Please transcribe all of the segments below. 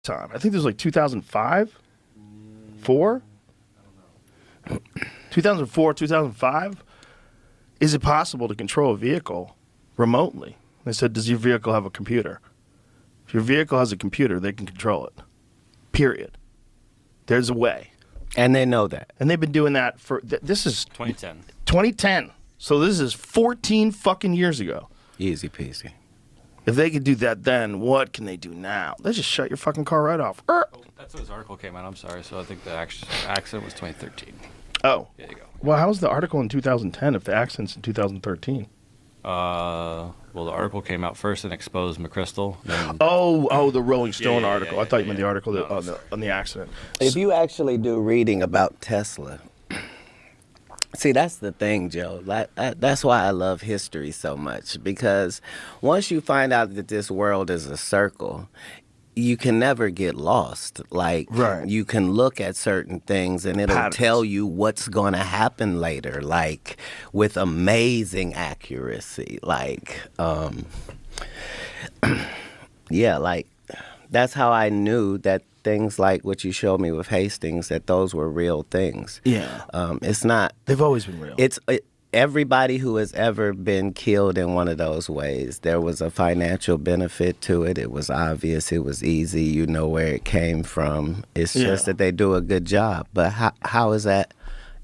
time. I think it was like 2005, 4, 2004, 2005. Is it possible to control a vehicle remotely? They said, does your vehicle have a computer? If your vehicle has a computer, they can control it. Period. There's a way. And they know that. And they've been doing that for, this is 2010. 2010. So this is 14 fucking years ago. Easy peasy. If they could do that then, what can they do now? They just shut your fucking car right off. Oh, that's when this article came out. I'm sorry. So I think the accident was 2013. Oh. There you go. Well, how was the article in 2010 if the accident's in 2013? Well, the article came out first and exposed McChrystal. The Rolling Stone yeah, article. yeah, I thought you yeah, meant the article on the accident. If you actually do reading about Tesla, see, that's the thing, Joe. That's why I love history so much, because once you find out that this world is a circle, you can never get lost. Like, right. You can look at certain things and it'll Patterns. tell you what's going to happen later, like with amazing accuracy. Like, yeah, like that's how I knew that things like what you showed me with Hastings, that those were real things. Yeah. It's not. They've always been real. Everybody who has ever been killed in one of those ways, there was a financial benefit to it. It was obvious. It was easy. You know where it came from. It's just that they do a good job. But how is that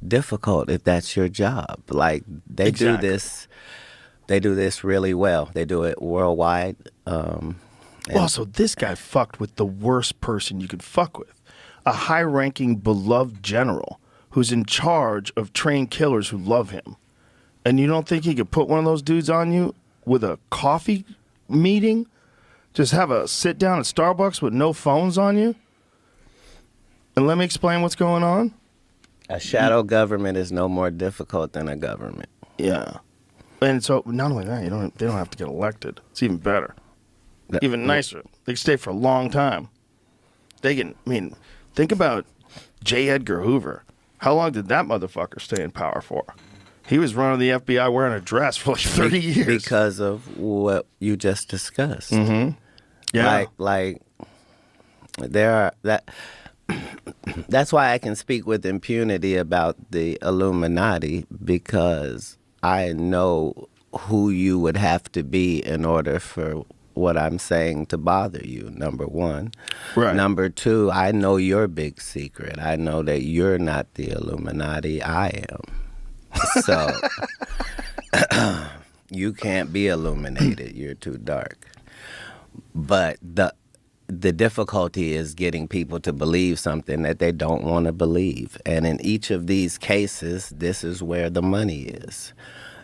difficult if that's your job? Like, they do this really well. They do it worldwide. Also, this guy fucked with the worst person you could fuck with. A high-ranking, beloved general who's in charge of trained killers who love him. And you don't think he could put one of those dudes on you with a coffee meeting? Just have a sit down at Starbucks with no phones on you? And let me explain what's going on? A shadow government is no more difficult than a government. Yeah. And so, not only that, they don't have to get elected. It's even better. Even nicer. They can stay for a long time. Think about J. Edgar Hoover. How long did that motherfucker stay in power for? He was running the FBI wearing a dress for like 30 years. Because of what you just discussed. Mm-hmm. Yeah. Like there are that's why I can speak with impunity about the Illuminati, because I know who you would have to be in order for what I'm saying to bother you, number one. Right. Number two, I know your big secret. I know that you're not the Illuminati. I am. So you can't be illuminated. You're too dark. But the difficulty is getting people to believe something that they don't want to believe. And in each of these cases, this is where the money is.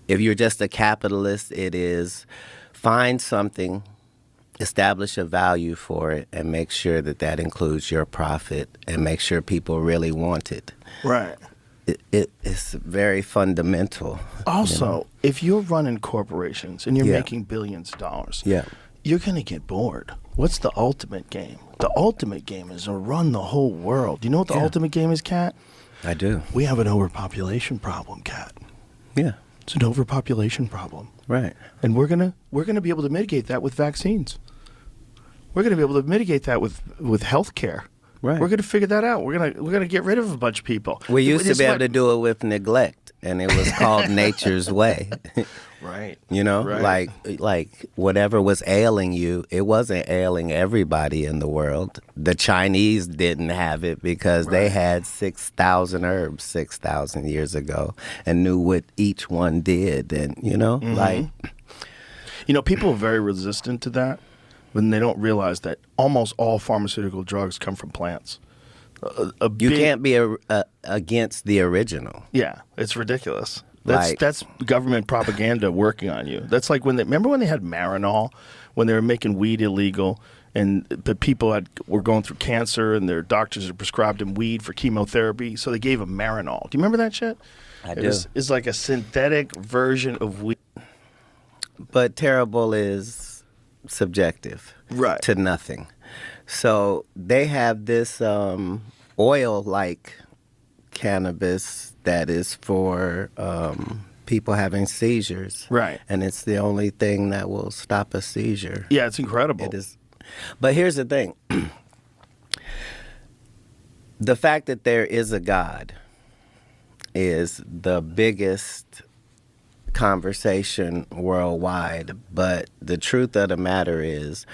If you're just a capitalist, it is find something, establish a value for it, and make sure that that includes your profit, and make sure people really want it. Right. It's very fundamental. Also, if you're running corporations and you're making billions of dollars, you're going to get bored. What's the ultimate game? The ultimate game is to run the whole world. Do you know what the ultimate game is, Kat? I do. We have an overpopulation problem, Kat. Yeah. It's an overpopulation problem. Right. And we're gonna be able to mitigate that with vaccines. We're gonna be able to mitigate that with health care. Right. We're gonna figure that out. We're gonna get rid of a bunch of people. We used to be able to do it with neglect, and it was called nature's way. Right. You know, Right. like whatever was ailing you, it wasn't ailing everybody in the world. The Chinese didn't have it because they had 6,000 herbs 6,000 years ago and knew what each one did. And, people are very resistant to that when they don't realize that almost all pharmaceutical drugs come from plants. You can't be against the original. Yeah, it's ridiculous. That's government propaganda working on you. That's like remember when they had Marinol, when they were making weed illegal, but people were going through cancer and their doctors had prescribed them weed for chemotherapy, so they gave them Marinol. Do you remember that shit? I do. It's like a synthetic version of weed. But terrible is subjective to nothing. So they have this oil-like cannabis that is for people having seizures. Right. And it's the only thing that will stop a seizure. Yeah, it's incredible. It is. But here's the thing. The fact that there is a God is the biggest conversation worldwide, but the truth of the matter is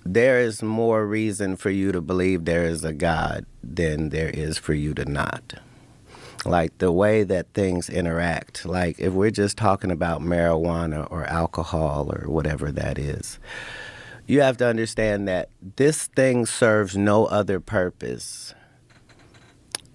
there is more reason for you to believe there is a God than there is for you to not. Like the way that things interact, like if we're just talking about marijuana or alcohol or whatever that is, you have to understand that this thing serves no other purpose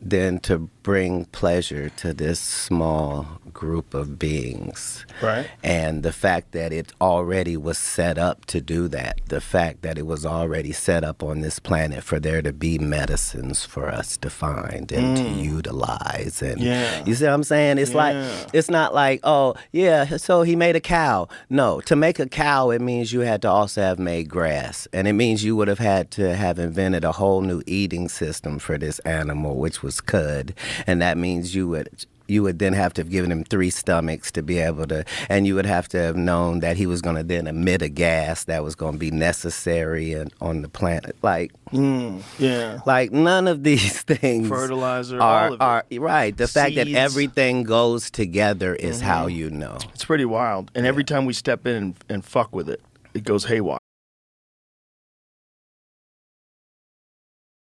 than to bring pleasure to this small group of beings. Right. And the fact that it already was set up to do that, the fact that it was already set up on this planet for there to be medicines for us to find and to utilize. And you see what I'm saying? It's like, it's not like, oh, yeah, so he made a cow. No, to make a cow, it means you had to also have made grass. And it means you would have had to have invented a whole new eating system for this animal, which was cud. And that means you would then have to have given him 3 stomachs to be able to, and you would have to have known that he was going to then emit a gas that was going to be necessary on the planet. Like, like none of these things Fertilizer, are, all of it. Right. The fact that Seeds. everything goes together is how you know. It's pretty wild. And every time we step in and fuck with it, it goes haywire.